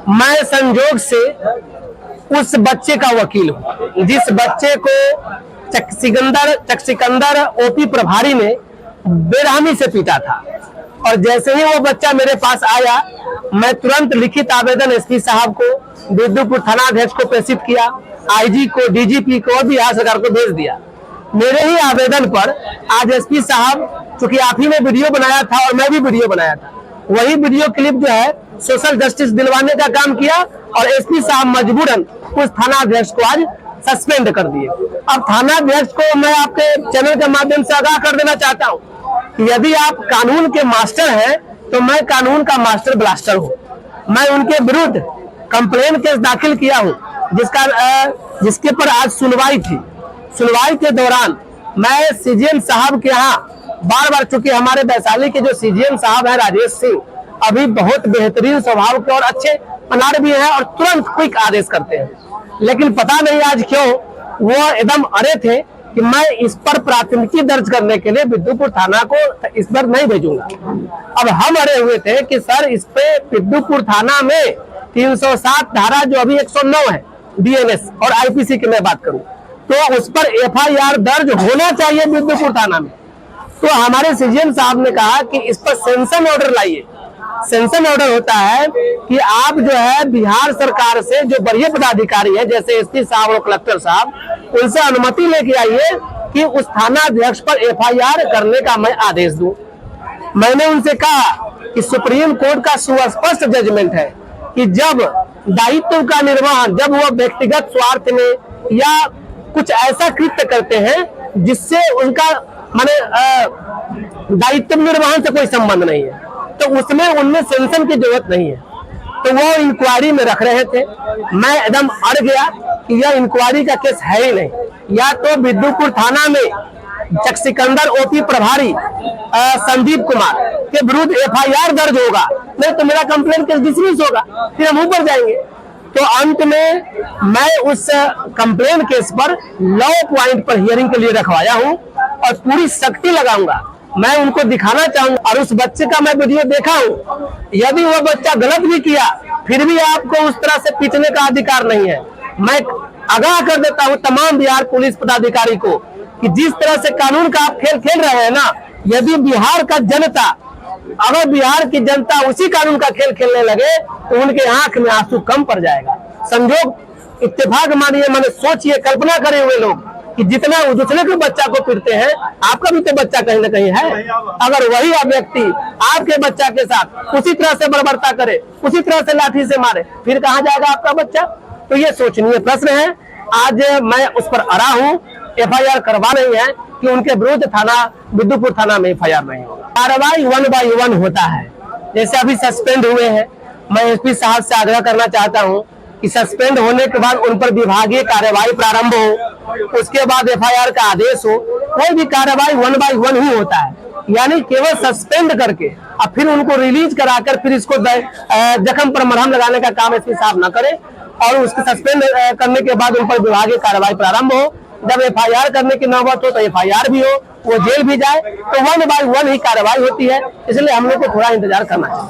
मैं संजोग से उस बच्चे का वकील हूँ जिस बच्चे को चकसिकंदर ओपी प्रभारी ने बेरहमी से पीटा था। और जैसे ही वो बच्चा मेरे पास आया, मैं तुरंत लिखित आवेदन एसपी साहब को, बिद्दुपुर थानाध्यक्ष को प्रेषित किया, आईजी को, डीजीपी को और बिहार सरकार को भेज दिया। मेरे ही आवेदन पर आज एसपी साहब, चूंकि आप ही ने वीडियो बनाया था और मैं भी वीडियो बनाया था, वही वीडियो क्लिप जो है सोशल जस्टिस दिलवाने का काम किया और एसपी साहब मजबूरन उस थानाध्यक्ष को आज सस्पेंड कर दिए। अब थानाध्यक्ष को मैं आपके चैनल के माध्यम से आगाह कर देना चाहता हूं कि यदि आप कानून के मास्टर हैं तो मैं कानून का मास्टर ब्लास्टर हूं। मैं उनके विरुद्ध कंप्लेन केस दाखिल किया हूं जिसके पर आज सुनवाई थी। सुनवाई के दौरान मैं सीजीएम साहब के यहाँ बार बार, चूंकि हमारे वैशाली के जो सीजीएम साहब हैं राजेश सिंह, अभी बहुत बेहतरीन स्वभाव के और अच्छे पनार भी हैं और तुरंत क्विक आदेश करते हैं, लेकिन पता नहीं आज क्यों वो एकदम अड़े थे कि मैं इस पर प्राथमिकी दर्ज करने के लिए बिद्दुपुर थाना को इस पर नहीं भेजूंगा। अब हम अड़े हुए थे कि सर इस पे बिद्दुपुर थाना में 307 धारा जो अभी 109 है बीएनएस और आईपीसी की मैं बात करूं तो उस पर एफआईआर दर्ज होना चाहिए बिद्दुपुर थाना में। तो हमारे सीजीएम साहब ने कहा कि इस पर सेंशन ऑर्डर लाइए। सेंशन ऑर्डर होता है कि आप जो है बिहार सरकार से जो वरीय पदाधिकारी है जैसे एसपी साहब और कलेक्टर साहब, उनसे अनुमति लेके आइए कि उस थाना अध्यक्ष पर एफआईआर करने का मैं आदेश दूं। मैंने उनसे कहा कि सुप्रीम कोर्ट का सुस्पष्ट जजमेंट है कि जब दायित्व का निर्वहन, जब वो व्यक्तिगत स्वार्थ में या कुछ ऐसा कृत्य करते हैं जिससे उनका माने दायित्व निर्वहन से कोई संबंध नहीं है, तो उसमें उनमें सेंशन की जरूरत नहीं है। तो वो इंक्वायरी में रख रहे थे। मैं एकदम अड़ गया कि यह इंक्वायरी का केस है ही नहीं, या तो बिद्दुपुर थाना में चकसिकंदर ओपी प्रभारी संदीप कुमार के विरुद्ध एफआईआर दर्ज होगा, नहीं तो मेरा कंप्लेंट केस डिसमिस होगा, फिर हम ऊपर जाएंगे। तो अंत में मैं उस कंप्लेंट केस पर लॉ पॉइंट पर हियरिंग के लिए रखवाया हूं और पूरी सख्ती लगाऊंगा। मैं उनको दिखाना चाहूंगा और उस बच्चे का मैं वीडियो देखा हूं। यदि वो बच्चा गलत भी किया फिर भी आपको उस तरह से पीटने का अधिकार नहीं है। मैं आगाह कर देता हूं तमाम बिहार पुलिस पदाधिकारी को कि जिस तरह से कानून का आप खेल खेल रहे हैं ना, यदि बिहार का जनता, अगर बिहार की जनता उसी कानून का खेल खेलने लगे तो उनके आंख में आंसू कम पड़ जाएगा। संजोग इत्तेफाक मानिए, मैंने सोचिए, कल्पना करे हुए लोग कि जितना दूसरे के बच्चा को पीटते हैं, आपका भी तो बच्चा कहीं ना कहीं है। अगर वही व्यक्ति आपके बच्चा के साथ उसी तरह से बर्बरता करे, उसी तरह से लाठी से मारे, फिर कहाँ जाएगा आपका बच्चा? तो ये सोचनीय प्रश्न है। आज मैं उस पर अड़ा हूँ। एफआईआर करवा नहीं है कि उनके विरुद्ध थाना बिद्दुपुर थाना में एफआईआर नहीं होगा। कार्रवाई 1 बाय 1 होता है। जैसे अभी सस्पेंड हुए हैं, मैं एसपी साहब से आग्रह करना चाहता हूँ कि सस्पेंड होने के बाद उन पर विभागीय कार्रवाई प्रारंभ हो, उसके बाद एफआईआर का आदेश हो। कोई भी कार्रवाई 1 बाय 1 ही होता है, यानी केवल सस्पेंड करके और फिर उनको रिलीज कराकर फिर इसको जख्म पर मरहम लगाने का काम एसपी साहब न करे और उसको सस्पेंड करने के बाद उन पर विभागीय कार्रवाई प्रारंभ हो। जब एफआईआर करने की नौबत हो तो एफआईआर भी हो, वो जेल भी जाए, तो 1 बाय 1 ही कार्रवाई होती है। इसलिए हम लोग को थोड़ा इंतजार करना है।